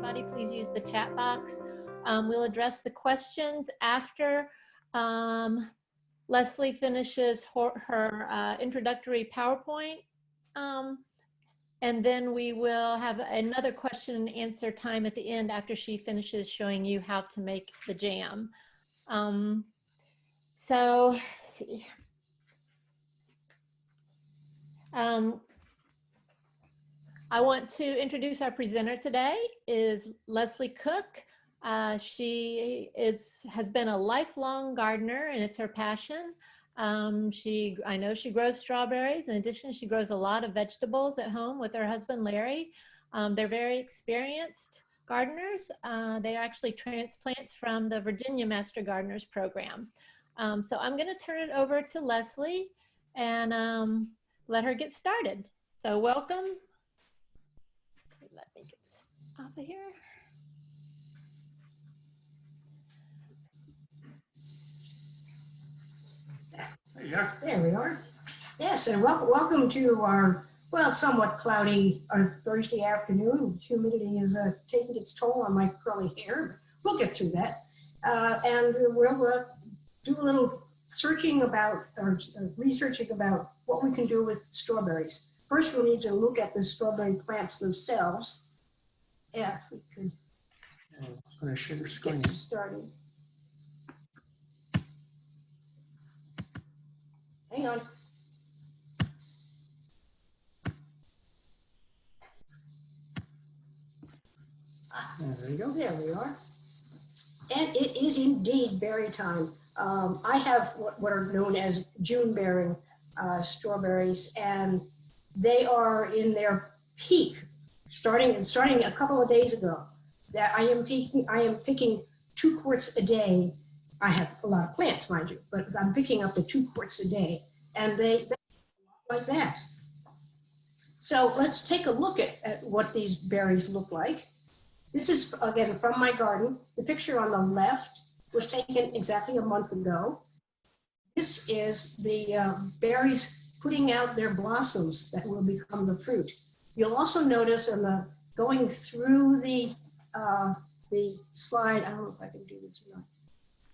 everybody. Please use the chat box. We'll address the questions after Leslie finishes her introductory PowerPoint. And then we will have another question and answer time at the end after she finishes showing you how to make the jam. So let's see. I want to introduce our presenter today is Leslie Cook. She has been a lifelong gardener and it's her passion. I know she grows strawberries. In addition, she grows a lot of vegetables at home with her husband, Larry. They're very experienced gardeners. They are actually transplants from the Virginia Master Gardeners program. So I'm going to turn it over to Leslie and let her get started. So welcome. Let me get this off of here. There you are. There we are. Yes, and welcome to our, well, somewhat cloudy Thursday afternoon. Humidity is taking its toll on my curly hair. We'll get through that. And we'll do a little searching about, or researching about what we can do with strawberries. First, we'll need to look at the strawberry plants themselves. Yeah, if we could I'm going to share screen. get started. Hang on. There you go. There we are. And it is indeed berry time. I have what are known as June bearing strawberries, and they are in their peak starting a couple of days ago. That I am picking 2 quarts a day. I have a lot of plants, mind you, but I'm picking up to 2 quarts a day, and they like that. So let's take a look at what these berries look like. This is, again, from my garden. The picture on the left was taken exactly a month ago. This is the berries putting out their blossoms that will become the fruit. You'll also notice going through the slide, I don't know if I can do this or not.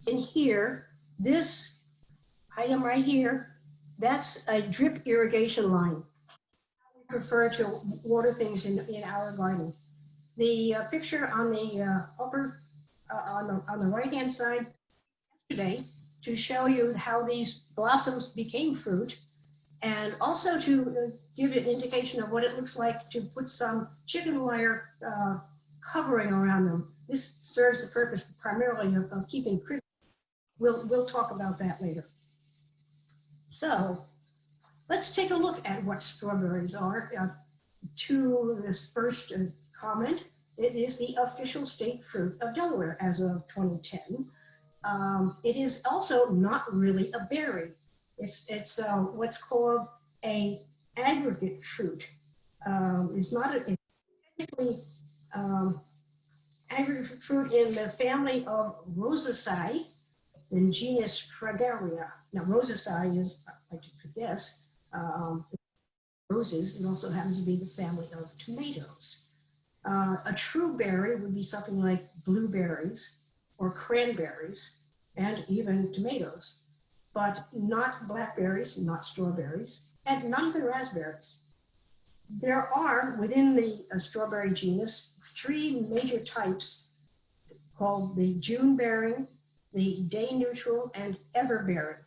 In here, this item right here, that's a drip irrigation line. We prefer to water things in our garden. The picture on the on the right-hand side today to show you how these blossoms became fruit, and also to give an indication of what it looks like to put some chicken wire covering around them. This serves the purpose primarily of keeping critters. We'll talk about that later. So let's take a look at what strawberries are. To this first comment, it is the official state fruit of Delaware as of 2010. It is also not really a berry. It's what's called a aggregate fruit. It's not it's technically aggregate fruit in the family of Rosaceae, in genus Fragaria. Now, Rosaceae is, like you could guess, roses. It also happens to be the family of tomatoes. A true berry would be something like blueberries or cranberries and even tomatoes, but not blackberries, not strawberries, and not even raspberries. There are, within the strawberry genus, 3 major types called the June-bearing, the day-neutral, and ever-bearing.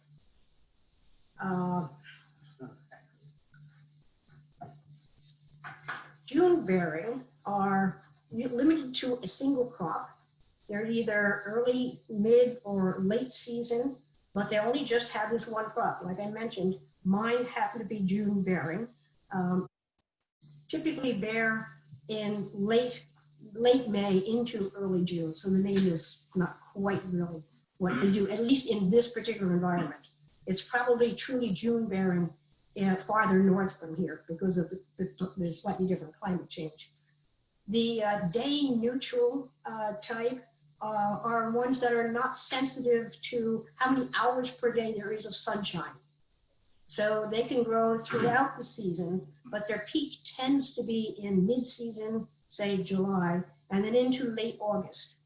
June-bearing are limited to a single crop. They're either early, mid, or late season, but they only just have this one crop. Like I mentioned, mine happen to be June-bearing. Typically bear in late May into early June, so the name is not quite really what they do, at least in this particular environment. It's probably truly June-bearing farther north from here because of the slightly different climate change. The day-neutral type are ones that are not sensitive to how many hours per day there is of sunshine. So they can grow throughout the season, but their peak tends to be in mid-season, say July, and then into late August.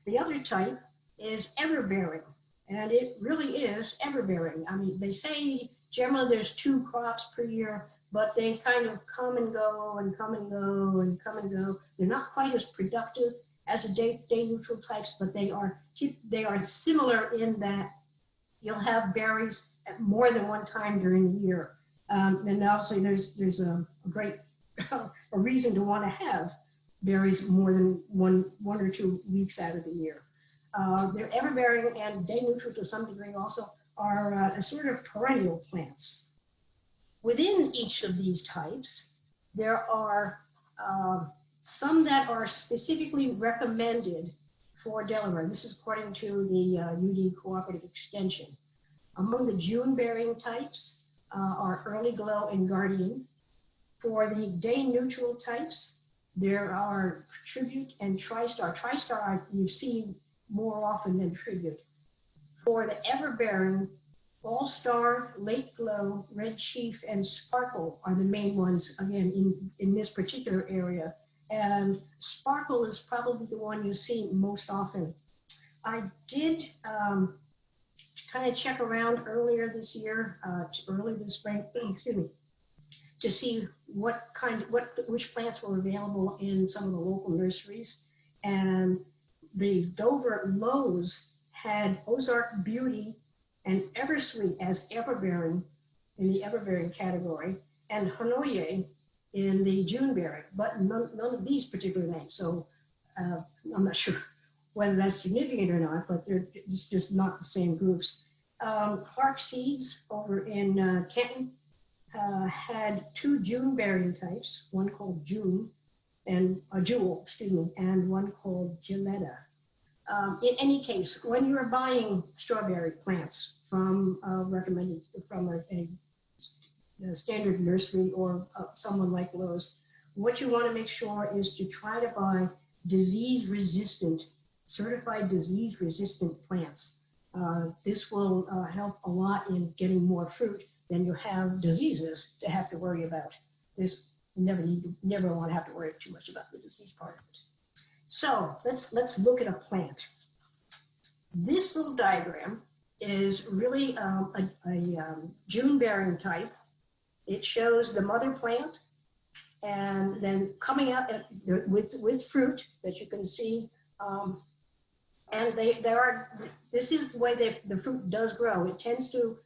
The other type is everbearing, and it really is everbearing. I mean, they say generally there's 2 crops per year, but they kind of come and go and come and go and come and go. They're not quite as productive as the day neutral types, but they are similar in that you'll have berries at more than one time during the year. And also there's a great a reason to want to have berries more than one or 2 weeks out of the year. They're everbearing and day neutral to some degree also are a sort of perennial plants. Within each of these types, there are some that are specifically recommended for Delaware. This is according to the UD Cooperative Extension. Among the June-bearing types are Early Glow and Guardian. For the day neutral types, there are Tribute and TriStar. TriStar you see more often than Tribute. For the everbearing, All Star, Late Glow, Red Chief, and Sparkle are the main ones, again, in this particular area. And Sparkle is probably the one you see most often. I did kind of check around earlier this year, early this spring, excuse me, to see which plants were available in some of the local nurseries. And the Dover Lowe's had Ozark Beauty and Eversweet as everbearing in the everbearing category, and Hanoye in the June-bearing, but none of these particular names. So I'm not sure whether that's significant or not, but they're just not the same groups. Clark Seeds over in Canton had 2 June-bearing types, one called June and Jewel, excuse me, and one called Gilletta. In any case, when you're buying strawberry plants from recommended from a standard nursery or someone like Lowe's, what you want to make sure is to try to buy disease-resistant, certified disease-resistant plants. This will help a lot in getting more fruit than you have diseases to have to worry about. There's never want to have to worry too much about the disease part of it. So let's look at a plant. This little diagram is really a June-bearing type. It shows the mother plant, and then coming up with fruit that you can see. And this is the way the fruit does grow. It tends to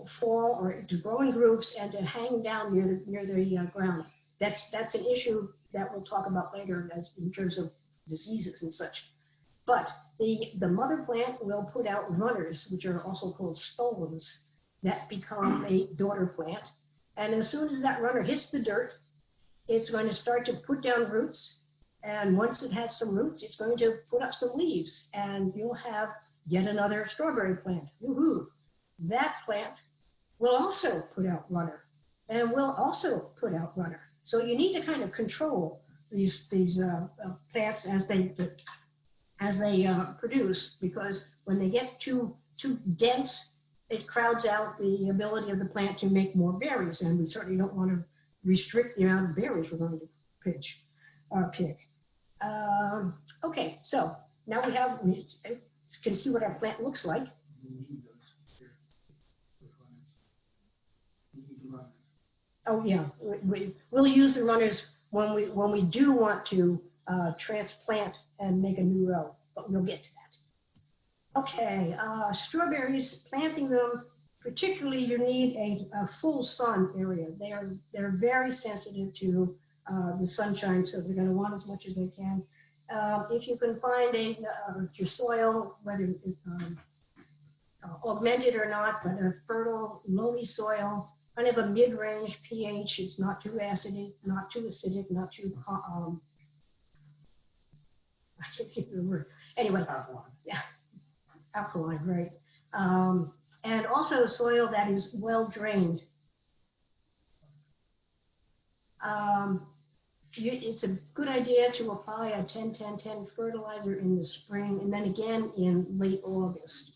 fall or to grow in groups and to hang down near the ground. That's an issue that we'll talk about later in terms of diseases and such. But the mother plant will put out runners, which are also called stolons, that become a daughter plant. And as soon as that runner hits the dirt, it's going to start to put down roots. And once it has some roots, it's going to put up some leaves, and you'll have yet another strawberry plant. Woohoo! That plant will also put out runner, and will also put out runner. So you need to kind of control these plants as they produce, because when they get too dense, it crowds out the ability of the plant to make more berries, and we certainly don't want to restrict the amount of berries we're going to pick. Okay, so now we can see what our plant looks like. Oh yeah, we'll use the runners when we do want to transplant and make a new row, but we'll get to that. Okay, strawberries, planting them, particularly you need a full sun area. They're very sensitive to the sunshine, so they're going to want as much as they can. If you can find your soil, whether augmented or not, but a fertile, loamy soil, kind of a mid-range pH. It's not too acidic, not too acidic, not too, I can't think of the word. Anyway, alkaline. Yeah, alkaline, right. And also soil that is well drained. It's a good idea to apply a 10-10-10 fertilizer in the spring and then again in late August.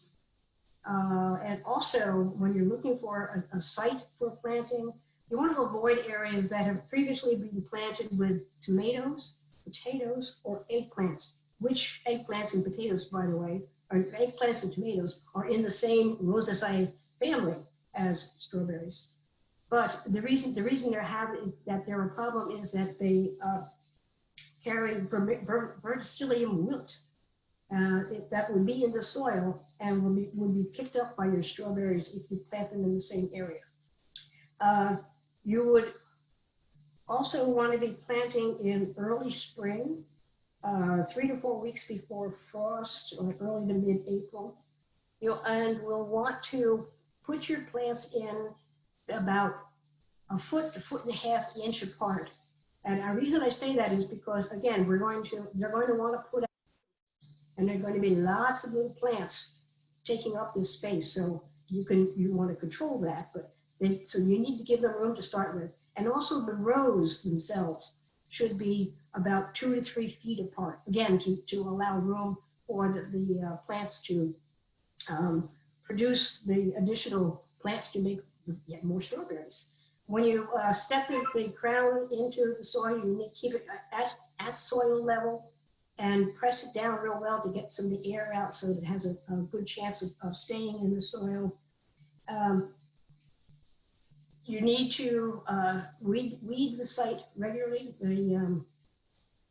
And also, when you're looking for a site for planting, You want to avoid areas that have previously been planted with tomatoes, potatoes, or eggplants, which eggplants and potatoes, by the way, or eggplants and tomatoes are in the same Rosaceae family as strawberries. But the reason they're a problem is that they carry verticillium wilt. That would be in the soil and would be picked up by your strawberries if you plant them in the same area. You would also want to be planting in early spring, 3 to 4 weeks before frost, or early to mid-April. And we'll want to put your plants in about a foot and a half inch apart. And the reason I say that is because, again, they're going to want to put out, and there are going to be lots of little plants taking up this space. So you want to control that, but so you need to give them room to start with. And also the rows themselves should be about 2 to 3 feet apart, again, to allow room for the plants to produce the additional plants to get more strawberries. When you set the crown into the soil, you need to keep it at soil level and press it down real well to get some of the air out so that it has a good chance of staying in the soil. You need to weed the site regularly. The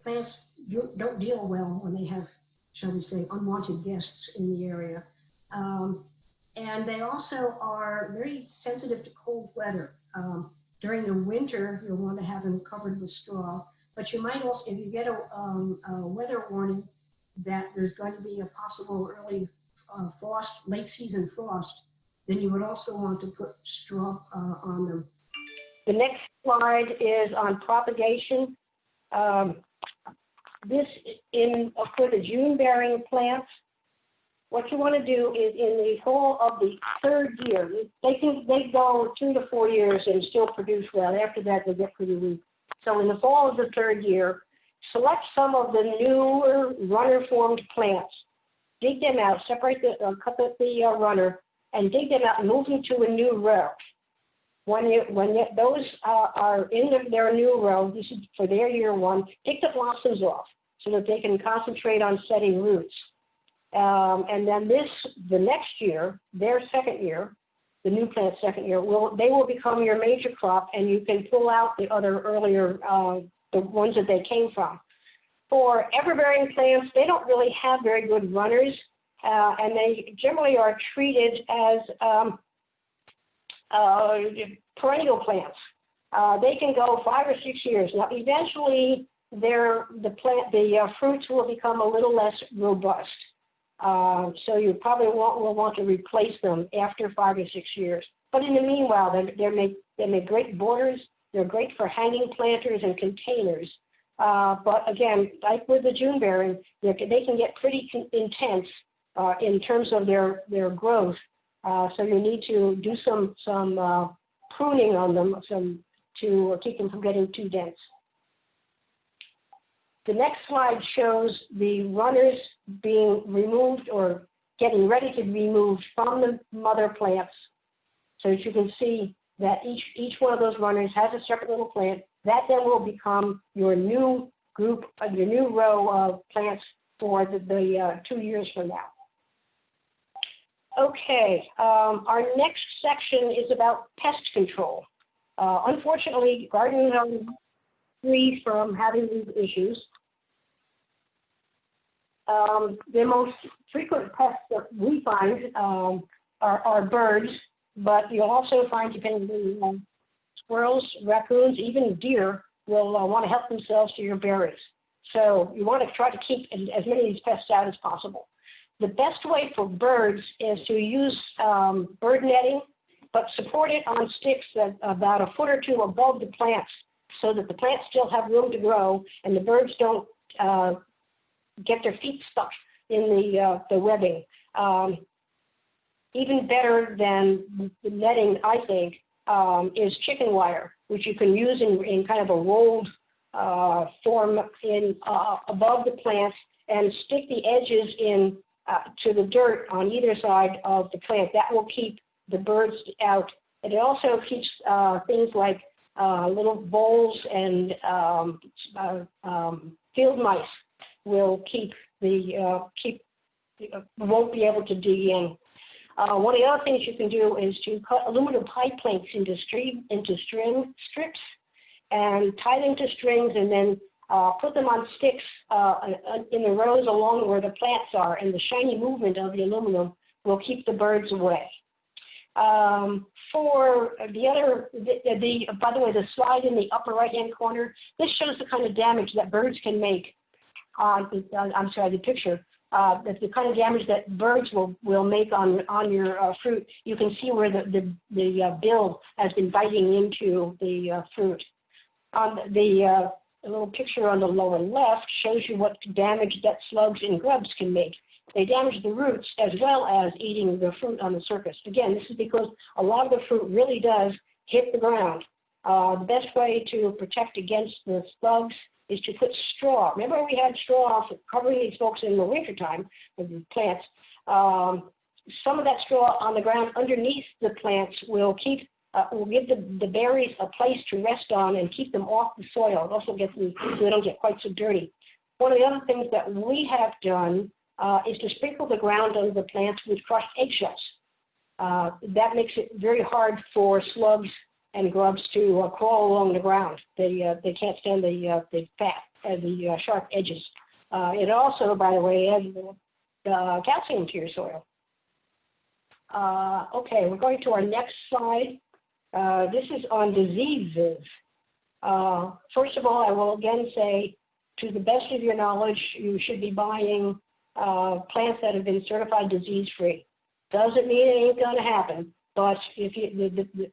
plants don't deal well when they have, shall we say, unwanted guests in the area. And they also are very sensitive to cold weather. During the winter, you'll want to have them covered with straw, but you might also, if you get a weather warning that there's going to be a possible early frost, late season frost, then you would also want to put straw on them. The next slide is on propagation. This for the June-bearing plants, what you want to do is in the fall of the 3rd year, they go 2 to 4 years and still produce well. After that, they get pretty weak. So in the fall of the 3rd year, select some of the newer runner-formed plants, dig them out, cut the runner, and dig them out and move them to a new row. When those are in their new row, this is for their year 1, take the blossoms off so that they can concentrate on setting roots. And then the next year, their 2nd year, the new plant's 2nd year, they will become your major crop, and you can pull out the other earlier, the ones that they came from. For everbearing plants, they don't really have very good runners, and they generally are treated as perennial plants. They can go 5 or 6 years. Now, eventually, the fruits will become a little less robust. So you probably will want to replace them after 5 or 6 years. But in the meanwhile, they make great borders. They're great for hanging planters and containers. But again, like with the June bearing, they can get pretty intense in terms of their growth. So you need to do some pruning on them to keep them from getting too dense. The next slide shows the runners being removed or getting ready to be removed from the mother plants. So as you can see that each one of those runners has a separate little plant. That then will become your new group, your new row of plants for the 2 years from now. Okay, our next section is about pest control. Unfortunately, gardeners are free from having these issues. The most frequent pests that we find are birds, but you'll also find, depending on squirrels, raccoons, even deer will want to help themselves to your berries. So you want to try to keep as many of these pests out as possible. The best way for birds is to use bird netting, but support it on sticks that about a foot or 2 above the plants so that the plants still have room to grow and the birds don't get their feet stuck in the webbing. Even better than the netting, I think, is chicken wire, which you can use in kind of a rolled form above the plants and stick the edges in to the dirt on either side of the plant. That will keep the birds out. And it also keeps things like little voles and field mice will won't be able to dig in. One of the other things you can do is to cut aluminum pipe planks into string strips and tie them to strings, and then put them on sticks in the rows along where the plants are, and the shiny movement of the aluminum will keep the birds away. For the other, by the way, the slide in the upper right-hand corner, this shows the kind of damage that birds can make on, the picture. That's the kind of damage that birds will make on your fruit. You can see where the bill has been biting into the fruit. The little picture on the lower left shows you what damage that slugs and grubs can make. They damage the roots as well as eating the fruit on the surface. Again, this is because a lot of the fruit really does hit the ground. The best way to protect against the slugs is to put straw. Remember we had straw covering these folks in the wintertime with the plants. Some of that straw on the ground underneath the plants will give the berries a place to rest on and keep them off the soil. It also gets them so they don't get quite so dirty. One of the other things that we have done is to sprinkle the ground under the plants with crushed eggshells. That makes it very hard for slugs and grubs to crawl along the ground. They can't stand the fat and the sharp edges. It also, by the way, adds calcium to your soil. Okay, we're going to our next slide. This is on diseases. First of all, I will again say, to the best of your knowledge, you should be buying plants that have been certified disease-free. Doesn't mean it ain't going to happen, but if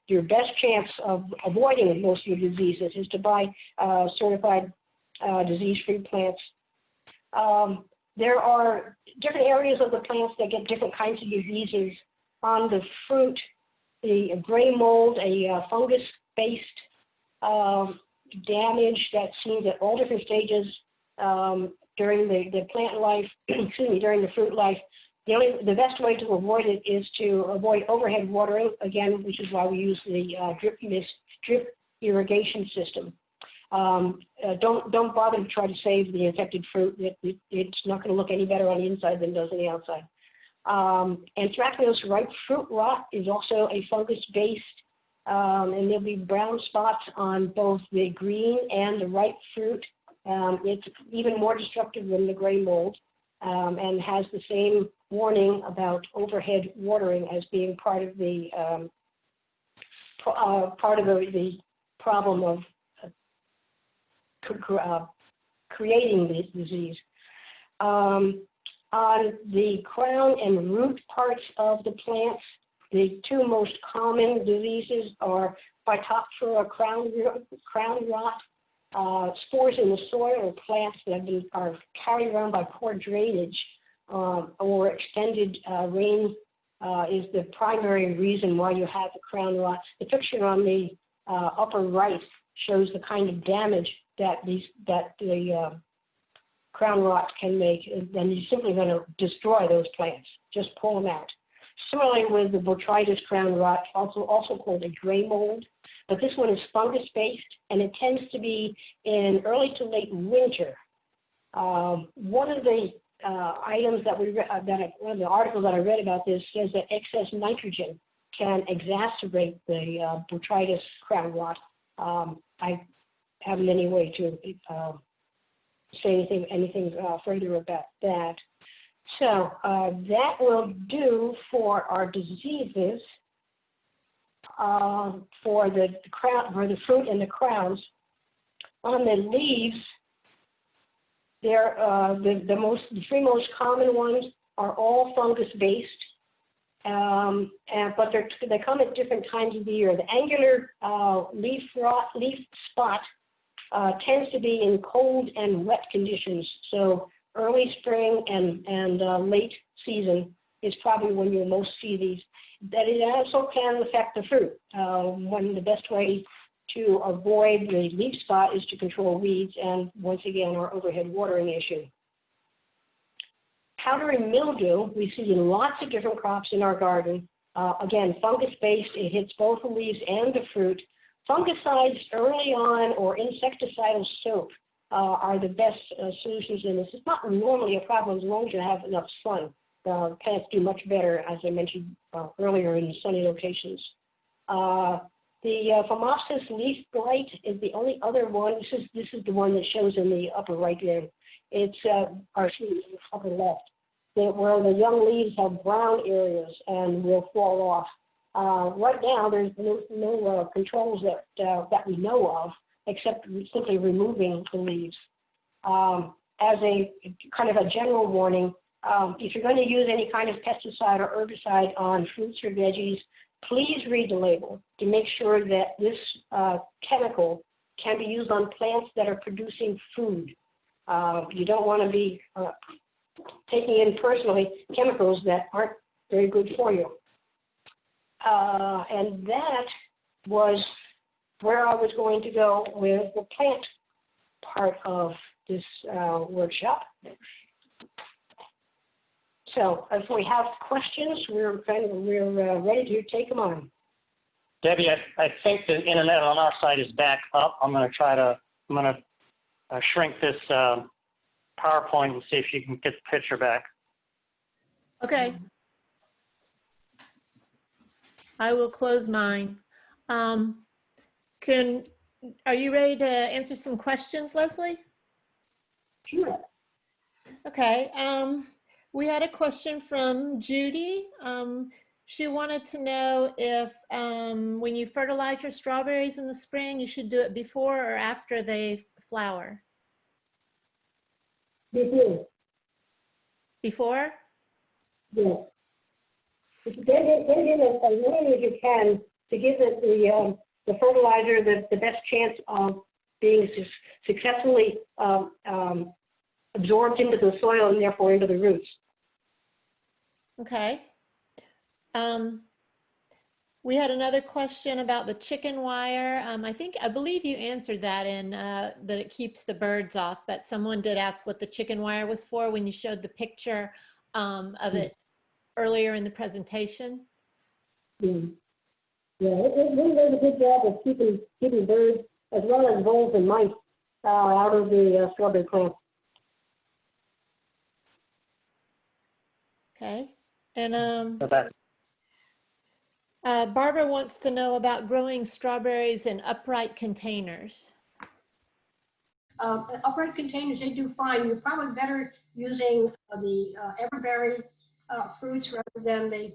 your best chance of avoiding most of your diseases is to buy certified disease-free plants. There are different areas of the plants that get different kinds of diseases. On the fruit, the gray mold, a fungus-based damage that's seen at all different stages during the plant life, excuse me, during the fruit life. The best way to avoid it is to avoid overhead watering, again, which is why we use the drip irrigation system. Don't bother to try to save the infected fruit. It's not going to look any better on the inside than it does on the outside. Anthracnose ripe fruit rot is also a fungus-based, and there'll be brown spots on both the green and the ripe fruit. It's even more destructive than the gray mold, and has the same warning about overhead watering as being part of the problem of creating this disease. On the crown and root parts of the plants, the two most common diseases are Phytophthora crown rot, spores in the soil or plants that are carried around by poor drainage or extended rain is the primary reason why you have the crown rot. The picture on the upper right shows the kind of damage that the crown rot can make, and then you're simply going to destroy those plants. Just pull them out. Similarly with the Botrytis crown rot, also called a gray mold, but this one is fungus-based, and it tends to be in early to late winter. One of the items that one of the articles that I read about this says that excess nitrogen can exacerbate the Botrytis crown rot. I haven't any way to say anything further about that. So that will do for our diseases for the fruit and the crowns. On the leaves, the three most common ones are all fungus-based, but they come at different times of the year. The angular leaf spot tends to be in cold and wet conditions. So early spring and late season is probably when you'll most see these. That it also can affect the fruit. One of the best ways to avoid the leaf spot is to control weeds and, once again, our overhead watering issue. Powdery mildew we see in lots of different crops in our garden. Again, fungus-based, it hits both the leaves and the fruit. Fungicides early on or insecticidal soap are the best solutions in this. It's not normally a problem as long as you have enough sun. Plants do much better, as I mentioned earlier, in sunny locations. The Phomopsis leaf blight is the only other one. This is the one that shows in the upper right there. It's or excuse me, the upper left, where the young leaves have brown areas and will fall off. Right now, there's no controls that we know of, except simply removing the leaves. As a kind of a general warning, if you're going to use any kind of pesticide or herbicide on fruits or veggies, please read the label to make sure that this chemical can be used on plants that are producing food. You don't want to be taking in personally chemicals that aren't very good for you. And that was where I was going to go with the plant part of this workshop. So if we have questions, we're ready to take them on. Debbie, I think the internet on our side is back up. I'm going to shrink this PowerPoint and see if you can get the picture back. Okay. I will close mine. Are you ready to answer some questions, Leslie? Sure. Okay. We had a question from Judy. She wanted to know if when you fertilize your strawberries in the spring, you should do it before or after they flower? Before. Before? Yes. Get in as early as you can to give the fertilizer the best chance of being successfully absorbed into the soil and therefore into the roots. Okay. We had another question about the chicken wire. I believe you answered that in that it keeps the birds off, but someone did ask what the chicken wire was for when you showed the picture of it earlier in the presentation. Yeah, it really does a good job of keeping birds as well as voles and mice out of the strawberry plant. Okay. And So that, Barbara wants to know about growing strawberries in upright containers. Upright containers, they do fine. You're probably better using the everbearing fruits rather than the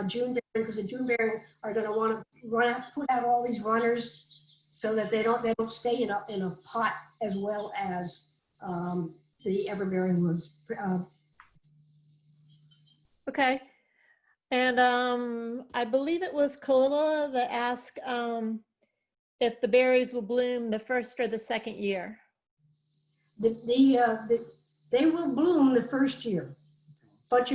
June bearing, because the June bearing are going to want to put out all these runners so that they don't stay in a pot as well as the everbearing ones. Okay. And I believe it was Kalila that asked if the berries will bloom the first or the second year. They will bloom the first year, but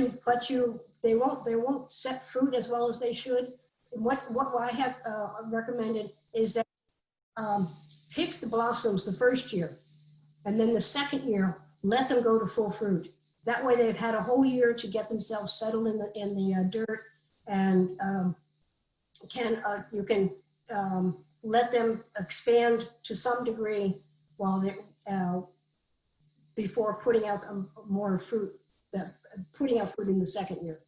they won't set fruit as well as they should. What I have recommended is that pick the blossoms the first year, and then the second year let them go to full fruit. That way they've had a whole year to get themselves settled in the dirt, and you can let them expand to some degree while they before putting out more fruit. Putting out fruit in the second year.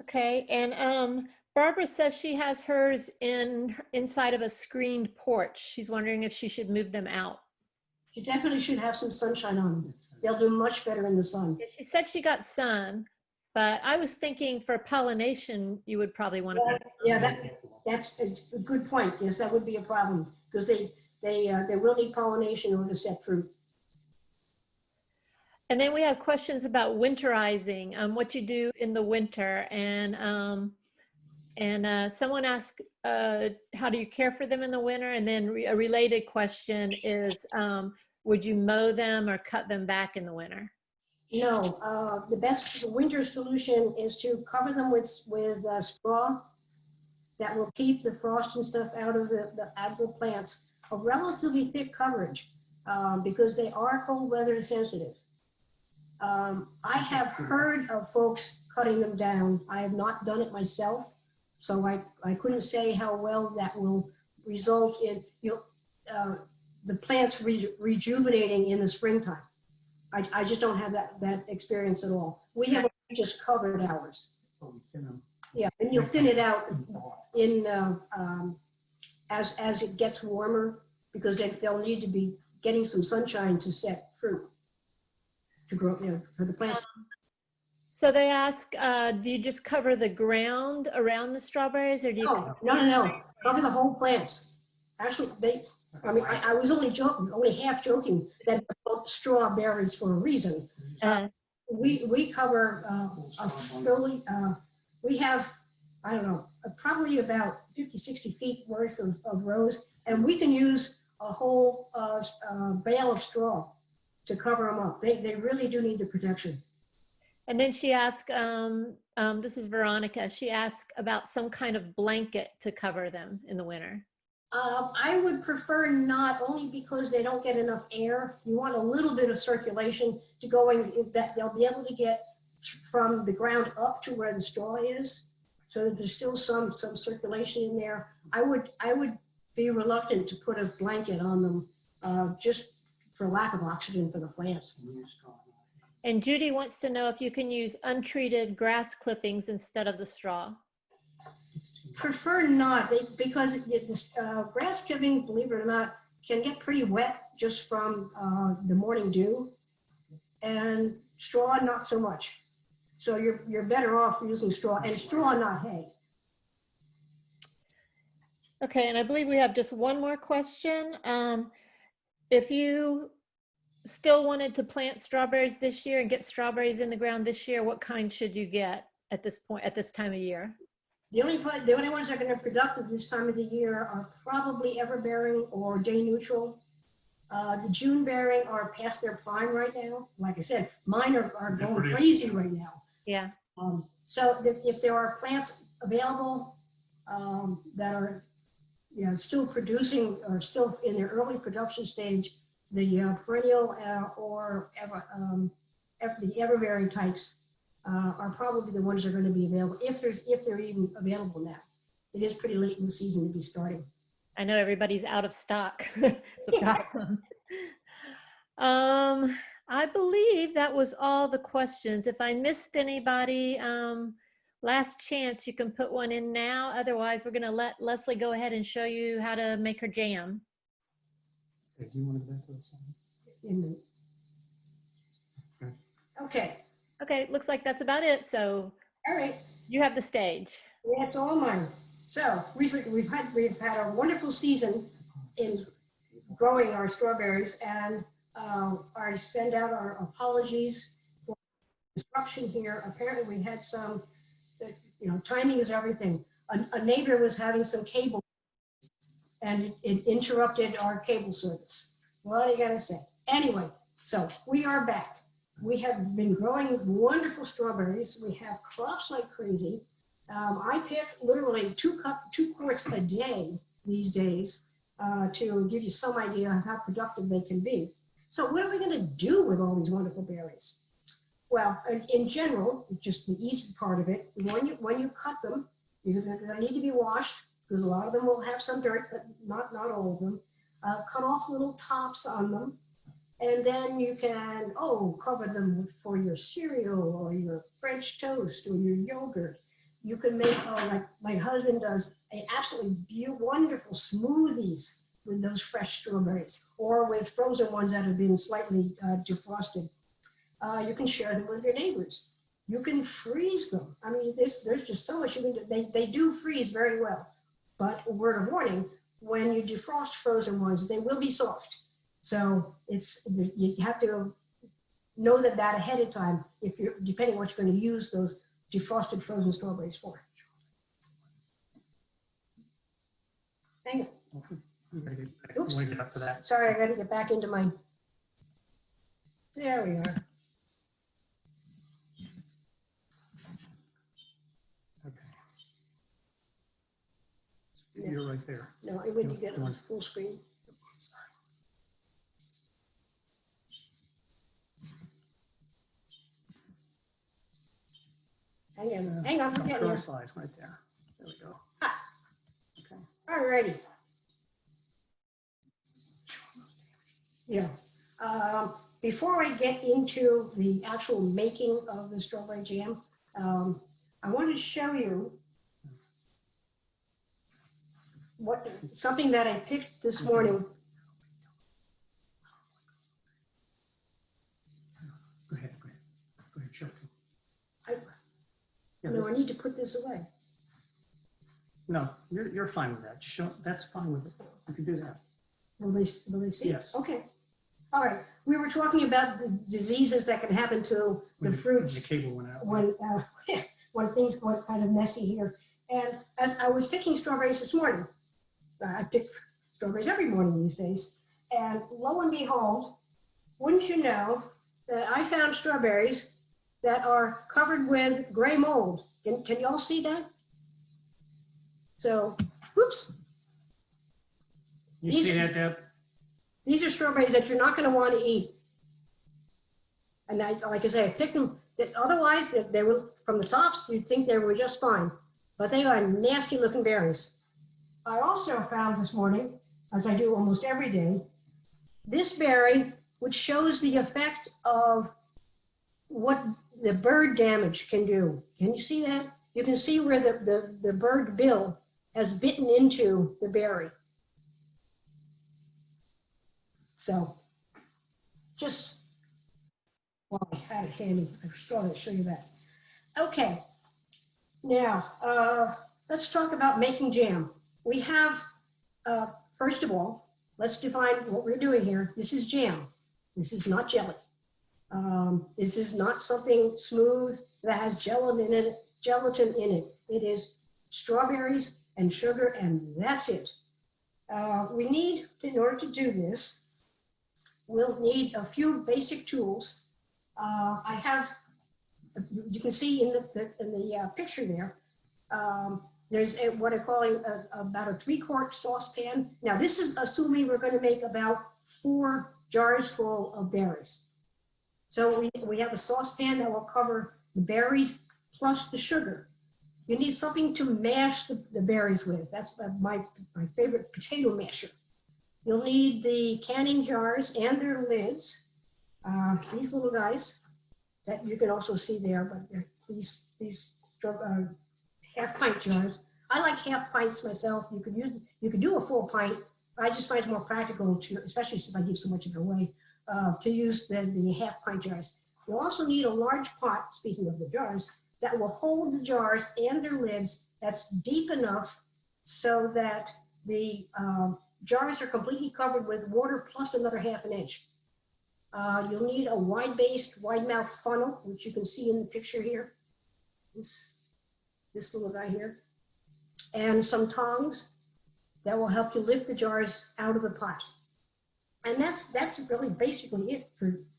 Okay, and Barbara says she has hers inside of a screened porch. She's wondering if she should move them out. You definitely should have some sunshine on them. They'll do much better in the sun. Yeah, she said she got sun, but I was thinking for pollination, you would probably want to. Yeah, that's a good point. Yes, that would be a problem because they will need pollination in order to set fruit. And then we have questions about winterizing, what you do in the winter, and someone asked, how do you care for them in the winter? And then a related question is, would you mow them or cut them back in the winter? No, the best winter solution is to cover them with straw that will keep the frost and stuff out of the plants. A relatively thick coverage because they are cold weather sensitive. I have heard of folks cutting them down. I have not done it myself, So I couldn't say how well that will result in, the plants rejuvenating in the springtime. I just don't have that experience at all. We have just covered ours. Oh, we thin them. Yeah, and you'll thin it out in, as it gets warmer, because they'll need to be getting some sunshine to set fruit, to grow, for the plants. So they ask, do you just cover the ground around the strawberries, or do you? No. Cover the whole plants. Actually, I was only joking, only half joking that it's called strawberries for a reason. We cover we have, I don't know, probably about 50, 60 feet worth of rows, and we can use a whole bale of straw to cover them up. They really do need the protection. And then she asked, this is Veronica, she asked about some kind of blanket to cover them in the winter. I would prefer not, only because they don't get enough air. You want a little bit of circulation to go in, that they'll be able to get from the ground up to where the straw is, so that there's still some circulation in there. I would be reluctant to put a blanket on them, just for lack of oxygen for the plants. And Judy wants to know if you can use untreated grass clippings instead of the straw. Prefer not, because grass clipping, believe it or not, can get pretty wet just from the morning dew, and straw not so much. So you're better off using straw, and straw, not hay. Okay, and I believe we have just one more question. If you still wanted to plant strawberries this year and get strawberries in the ground this year, what kind should you get at this point, at this time of year? The only ones that are going to be productive this time of the year are probably everbearing or day neutral. The June bearing are past their prime right now. Like I said, mine are going crazy right now. Yeah. So if there are plants available that are still producing or still in their early production stage, the perennial or the everbearing types are probably the ones that are going to be available, if they're even available now. It is pretty late in the season to be starting. I know everybody's out of stock. It's a problem. I believe that was all the questions. If I missed anybody, last chance, you can put one in now. Otherwise, we're going to let Leslie go ahead and show you how to make her jam. Okay, do you want to go back to the slide? Okay. Okay, looks like that's about it. So All right. you have the stage. That's all mine. So we've had a wonderful season in growing our strawberries, and I send out our apologies for disruption here. Apparently we had some, timing is everything. A neighbor was having some cable and it interrupted our cable service. What are you gonna say? Anyway, so we are back. We have been growing wonderful strawberries. We have crops like crazy. I pick literally two quarts a day these days to give you some idea of how productive they can be. So what are we going to do with all these wonderful berries? Well, in general, just the easy part of it, when you cut them, they're going to need to be washed, because a lot of them will have some dirt, but not all of them. Cut off little tops on them. And then you can, cover them for your cereal or your French toast or your yogurt. You can make, like my husband does, absolutely wonderful smoothies with those fresh strawberries, or with frozen ones that have been slightly defrosted. You can share them with your neighbors. You can freeze them. I mean, there's just so much you can do. They do freeze very well, but a word of warning, when you defrost frozen ones, they will be soft. So you have to know that ahead of time, depending on what you're going to use those defrosted frozen strawberries for. Hang on. Oops. Sorry, I got to get back into my. There we are. Okay. You're right there. No, I wouldn't get on full screen. Hang on, we're getting there. Slides right there. we go. Ah, okay. All righty. Yeah. Before I get into the actual making of the strawberry jam, I wanted to show you something that I picked this morning. Go ahead, show it. No, I need to put this away. No, you're fine with that. Show, that's fine with it. You can do that. Will they see? Yes. Okay. All right. We were talking about the diseases that can happen to the fruits The cable went out. when things got kind of messy here. And as I was picking strawberries this morning, I pick strawberries every morning these days. And lo and behold, wouldn't you know that I found strawberries that are covered with gray mold. Can you all see that? So, whoops. You These- see that, Deb? These are strawberries that you're not going to want to eat. And like I say, I picked them. Otherwise, they were from the tops. You'd think they were just fine, but they are nasty-looking berries. I also found this morning, as I do almost every day, this berry, which shows the effect of what the bird damage can do. Can you see that? You can see where the bird bill has bitten into the berry. So, just, well, I had it handy. I was trying to show you that. Okay, now let's talk about making jam. We have, first of all, let's define what we're doing here. This is jam. This is not jelly. This is not something smooth that has gelatin in it. It is strawberries and sugar, and that's it. We need, in order to do this, we'll need a few basic tools. I have, you can see in the picture there, there's what I call about a 3-quart saucepan. Now this is assuming we're going to make about 4 jars full of berries. So we have a saucepan that will cover the berries plus the sugar. You need something to mash the berries with. That's my favorite potato masher. You'll need the canning jars and their lids. These little guys that you can also see there, but these half-pint jars. I like half pints myself. You could do a full pint. I just find it more practical to, especially since I give so much of it away, to use the half-pint jars. You'll also need a large pot, speaking of the jars, that will hold the jars and their lids that's deep enough so that the jars are completely covered with water plus another ½ inch. You'll need a wide-based, wide-mouth funnel, which you can see in the picture here. This little guy here. And some tongs that will help you lift the jars out of the pot. And that's really basically it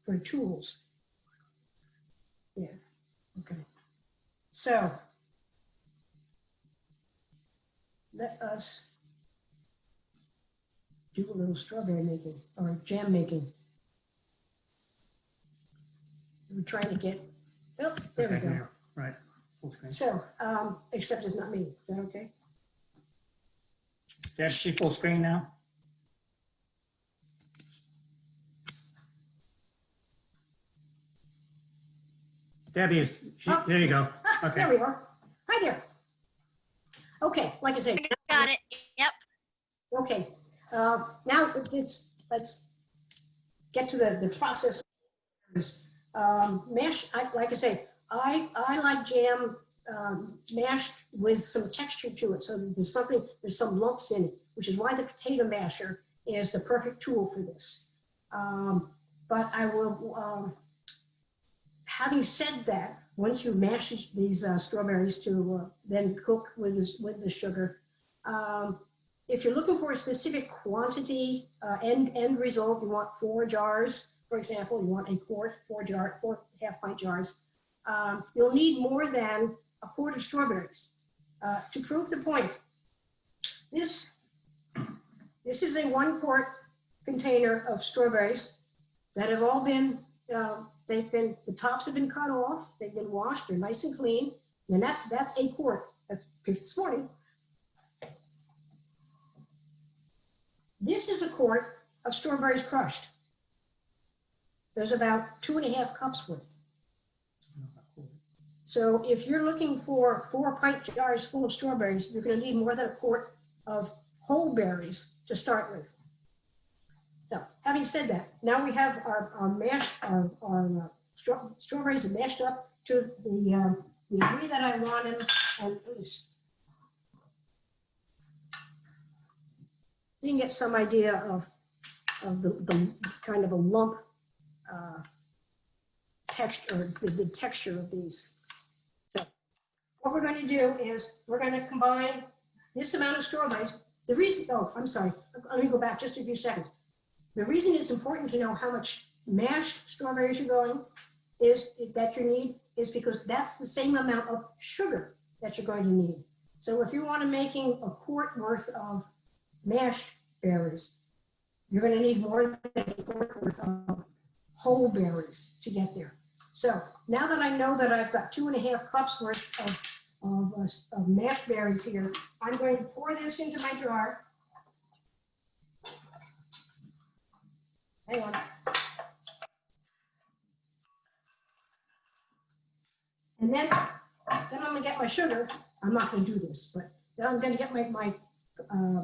for tools. Yeah, okay. So, let us do a little strawberry making or jam making. We're trying to get, oh, there we Okay, go. now, right. Full screen. So, except it's not me, is that okay? Deb, she full screen now? Debbie is, Oh. there you go. Ah, Okay. there we are. Hi there. Okay, like I say. Got it. Yep. Okay, now let's get to the process. Mash, like I say, I like jam mashed with some texture to it. So there's some lumps in it, which is why the potato masher is the perfect tool for this. But I will, having said that, once you mash these strawberries to then cook with the sugar, if you're looking for a specific quantity, end result, you want 4 jars, for example, you want a quart, 4 half-pint jars, you'll need more than a quart of strawberries. To prove the point, this is a 1-quart container of strawberries that have all been, the tops have been cut off, they've been washed, they're nice and clean, and that's a quart. That's picked this morning. This is a quart of strawberries crushed. There's about 2.5 cups worth. So if you're looking for 4 pint jars full of strawberries, you're going to need more than a quart of whole berries to start with. So having said that, now we have our strawberries are mashed up to the degree that I want them. And you can get some idea of the kind of a lump texture, the texture of these. So what we're going to do is we're going to combine this amount of strawberries. The reason, oh, I'm sorry, let me go back just a few seconds. The reason it's important to know how much mashed strawberries you're going that you need is because that's the same amount of sugar that you're going to need. So if you want to making a quart worth of mashed berries, you're going to need more than a quart worth of whole berries to get there. So now that I know that I've got 2.5 cups worth of mashed berries here, I'm going to pour this into my jar. Hang on. And then I'm going to get my sugar. I'm not going to do this, but then I'm going to get my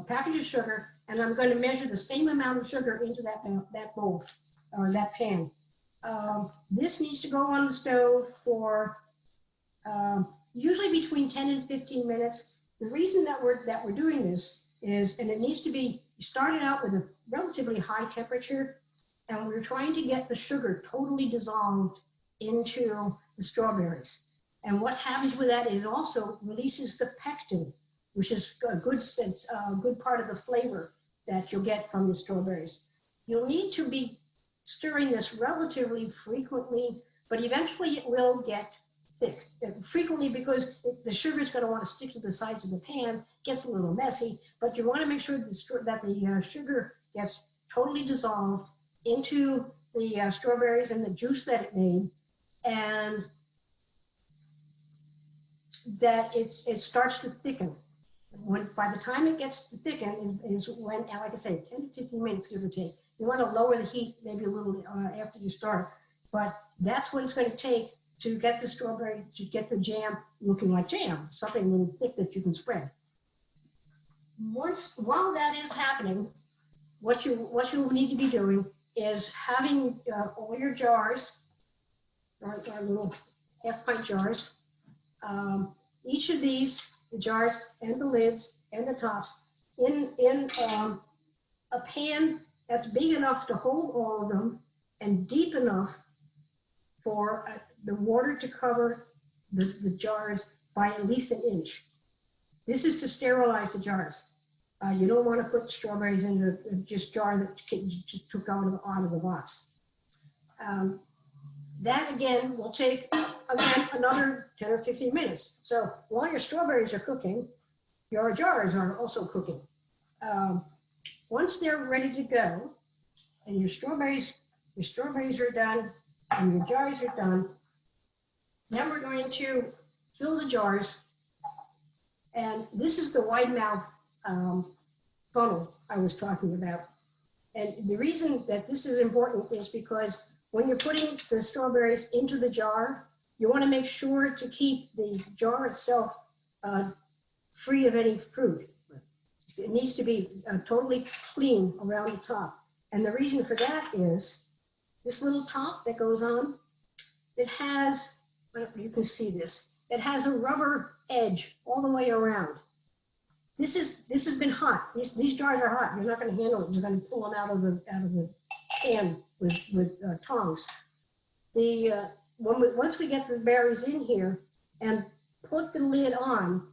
package of sugar, and I'm going to measure the same amount of sugar into that bowl or that pan. This needs to go on the stove for usually between 10 and 15 minutes. The reason that we're doing this is, and it needs to be started out with a relatively high temperature, and we're trying to get the sugar totally dissolved into the strawberries. And what happens with that is it also releases the pectin, which is a good part of the flavor that you'll get from the strawberries. You'll need to be stirring this relatively frequently, but eventually it will get thick. Frequently because the sugar is going to want to stick to the sides of the pan, gets a little messy, but you want to make sure that the sugar gets totally dissolved into the strawberries and the juice that it made, and that it starts to thicken. By the time it gets to thicken is when, like I say, 10 to 15 minutes, give or take. You want to lower the heat maybe a little after you start, but that's what it's going to take to get the strawberry, to get the jam looking like jam, something a little thick that you can spread. While that is happening, what you need to be doing is having all your jars, our little half-pint jars. Each of these, the jars and the lids and the tops, in a pan that's big enough to hold all of them and deep enough for the water to cover the jars by at least an inch. This is to sterilize the jars. You don't want to put strawberries into just jar that you just took out of the box. That again will take another 10 or 15 minutes. So while your strawberries are cooking, your jars are also cooking. Once they're ready to go, and your strawberries are done, and your jars are done, then we're going to fill the jars. And this is the wide mouth funnel I was talking about. And the reason that this is important is because when you're putting the strawberries into the jar, you want to make sure to keep the jar itself free of any fruit. It needs to be totally clean around the top. And the reason for that is this little top that goes on, it has, you can see this, it has a rubber edge all the way around. This has been hot. These jars are hot. You're not going to handle it. You're going to pull them out of the pan with tongs. Once we get the berries in here and put the lid on,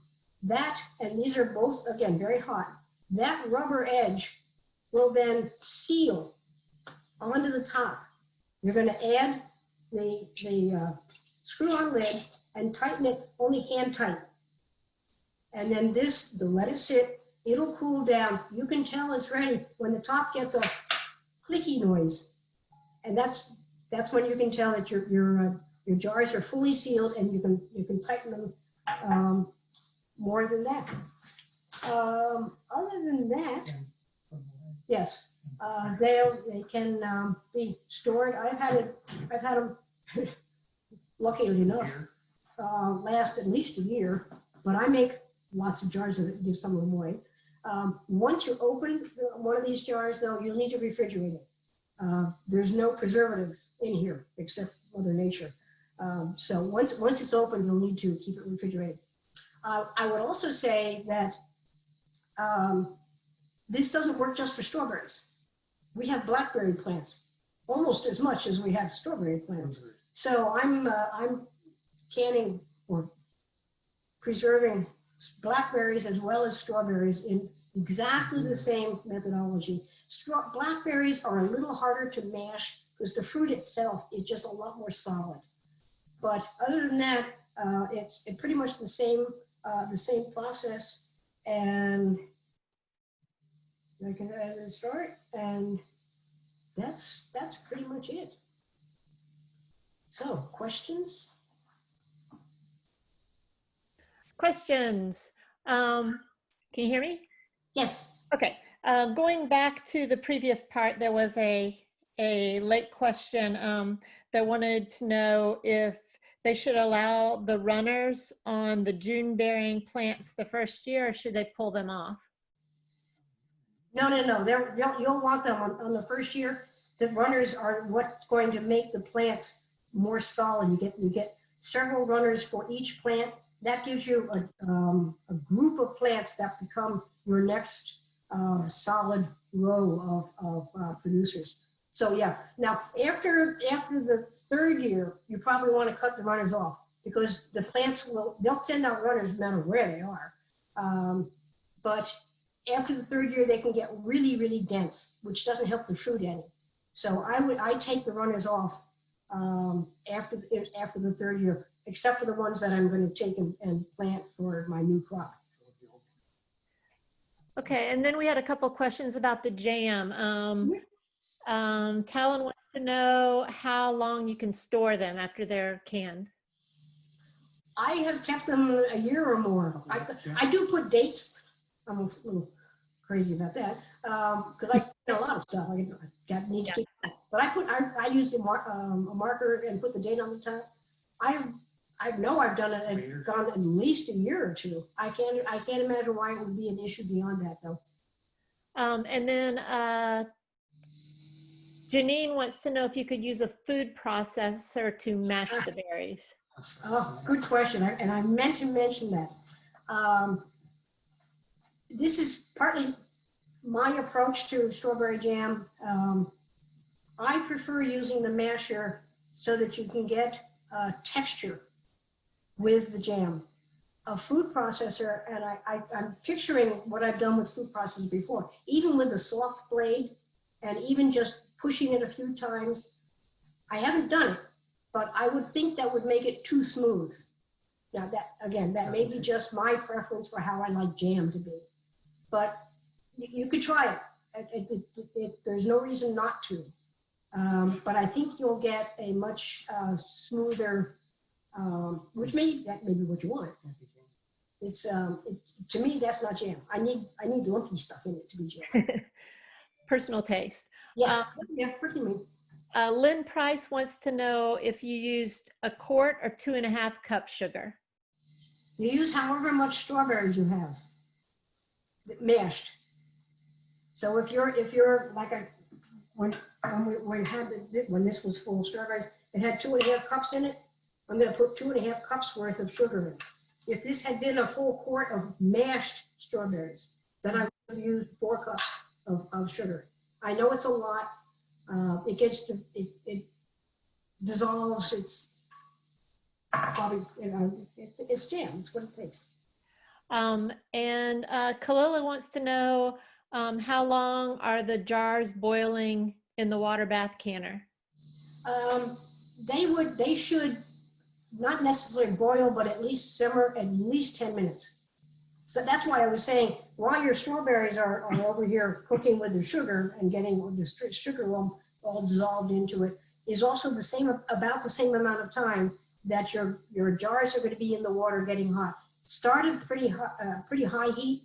and these are both, again, very hot, that rubber edge will then seal onto the top. You're going to add the screw-on lid and tighten it only hand tight. And then let it sit. It'll cool down. You can tell it's ready when the top gets a clicky noise, and that's when you can tell that your jars are fully sealed, and you can tighten them more than that. Other than that, Yes, they can be stored. I've had them, luckily enough, last at least a year, but I make lots of jars of it and give some of them away. Once you open one of these jars, though, you'll need to refrigerate it. There's no preservative in here except Mother Nature. So once it's open, you'll need to keep it refrigerated. I would also say that this doesn't work just for strawberries. We have blackberry plants almost as much as we have strawberry plants. So I'm canning or preserving blackberries as well as strawberries in exactly the same methodology. Blackberries are a little harder to mash because the fruit itself is just a lot more solid. But other than that, it's pretty much the same process. And I can start, and that's pretty much it. So, questions? Questions? Can you hear me? Yes. Okay. Going back to the previous part, there was a late question that wanted to know if they should allow the runners on the June-bearing plants the first year, or should they pull them off? No. You'll want them on the first year. The runners are what's going to make the plants more solid. You get several runners for each plant. That gives you a group of plants that become your next solid row of producers. So yeah, now after the third year, you probably want to cut the runners off because the plants they'll send out runners no matter where they are. But after the third year, they can get really, really dense, which doesn't help the fruit any. So I take the runners off after the third year, except for the ones that I'm going to take and plant for my new crop. Okay, and then we had a couple questions about the jam. Talon wants to know how long you can store them after they're canned. I have kept them a year or more. I do put dates. I'm a little crazy about that because I get a lot of stuff. I need to keep that. But I use a marker and put the date on the top. I know I've done it and gone at least a year or two. I can't imagine why it would be an issue beyond that though. And then Janine wants to know if you could use a food processor to mash the berries. Oh, good question. And I meant to mention that. This is partly my approach to strawberry jam. I prefer using the masher so that you can get texture with the jam. A food processor, and I'm picturing what I've done with food processors before, even with the soft blade and even just pushing it a few times. I haven't done it, but I would think that would make it too smooth. Now that may be just my preference for how I like jam to be, but you could try it. There's no reason not to. But I think you'll get a much smoother, that may be what you want. It's to me that's not jam. I need lumpy stuff in it to be jam. Personal taste. Yeah, pretty. Lynn Price wants to know if you used a quart or 2.5 cups sugar. You use however much strawberries you have mashed. So if you're like when this was full of strawberries, it had 2.5 cups in it. I'm going to put 2.5 cups worth of sugar in. If this had been a full quart of mashed strawberries, then I would have used 4 cups of sugar. I know it's a lot. It dissolves. It's probably it's jam. It's what it takes. And Kalila wants to know how long are the jars boiling in the water bath canner? They should not necessarily boil, but at least simmer at least 10 minutes. So that's why I was saying, while your strawberries are over here cooking with the sugar and getting the sugar all dissolved into it, is also about the same amount of time that your jars are going to be in the water getting hot. Start at pretty high heat,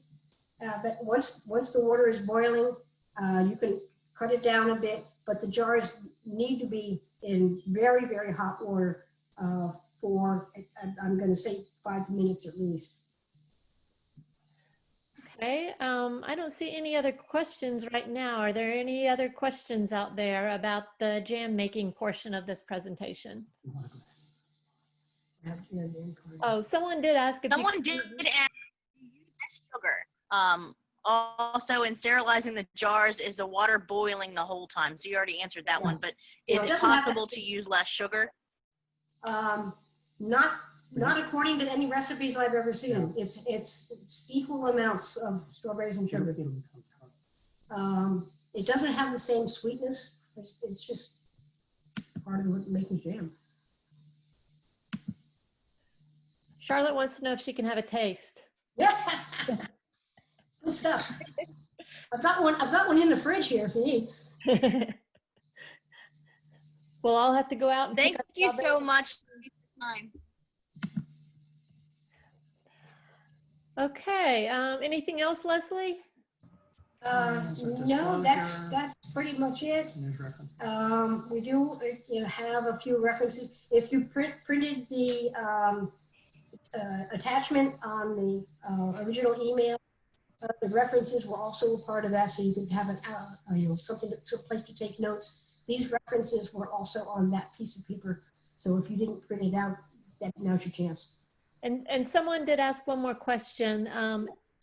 but once the water is boiling, You can cut it down a bit, but the jars need to be in very, very hot water for, I'm going to say 5 minutes at least. Okay, I don't see any other questions right now. Are there any other questions out there about the jam making portion of this presentation? Oh, someone did ask if Someone did add sugar. Also, in sterilizing the jars, is the water boiling the whole time? So you already answered that one, but is it it doesn't have to- possible to use less sugar? Not according to any recipes I've ever seen. It's equal amounts of strawberries and sugar. It doesn't have the same sweetness. It's just part of what making jam. Charlotte wants to know if she can have a taste. Yeah. Good stuff. I've got one in the fridge here if you need. Well, I'll have to go out and Thank pick up you strawberries. so much for your time. Okay, anything else, Leslie? No, that's pretty much it. We do have a few references. If you printed the attachment on the original email, the references were also a part of that, so you could have something, some place to take notes. These references were also on that piece of paper, so if you didn't print it out, now's your chance. And someone did ask one more question.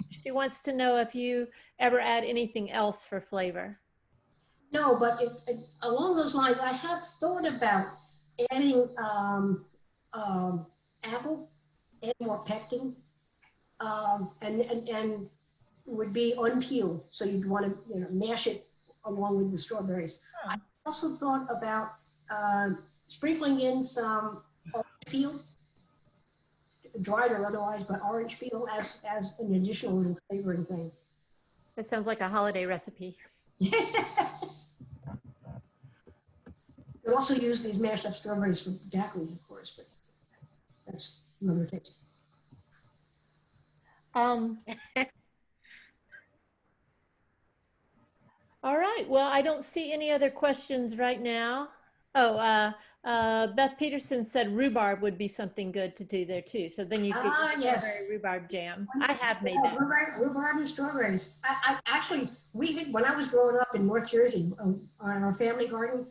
She wants to know if you ever add anything else for flavor. No, but along those lines, I have thought about adding apple, add more pectin, and would be unpeeled. So you'd want to mash it along with the strawberries. Oh. I also thought about sprinkling in some orange peel, dried or otherwise, but orange peel as an additional little flavoring thing. That sounds like a holiday recipe. You could also use these mashed up strawberries for daiquiris, of course, but that's another taste. All right, well, I don't see any other questions right now. Oh, Beth Peterson said rhubarb would be something good to do there too. So then you could Yes. strawberry rhubarb jam. I have made that. Rhubarb and strawberries. I actually, when I was growing up in North Jersey, on our family garden,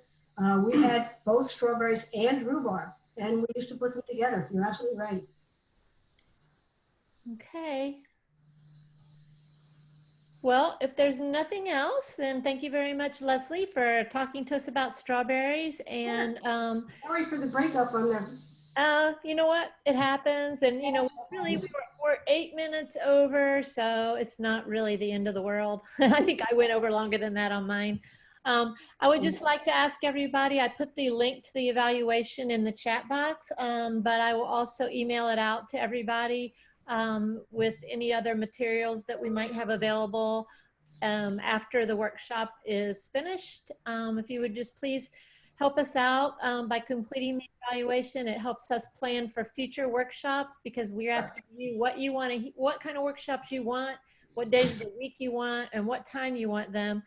we had both strawberries and rhubarb, and we used to put them together. You're absolutely right. Okay. Well, if there's nothing else, then thank you very much, Leslie, for talking to us about strawberries. And Sorry for the breakup on them. you know what? It happens. And, really, we're 8 minutes over, so it's not really the end of the world. I think I went over longer than that on mine. I would just like to ask everybody, I put the link to the evaluation in the chat box, but I will also email it out to everybody with any other materials that we might have available after the workshop is finished. If you would just please help us out by completing the evaluation. It helps us plan for future workshops because we're asking you what you want to, what kind of workshops you want, what days of the week you want, and what time you want them,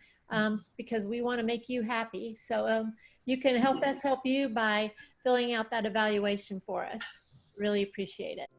because we want to make you happy. So you can help us help you by filling out that evaluation for us. Really appreciate it.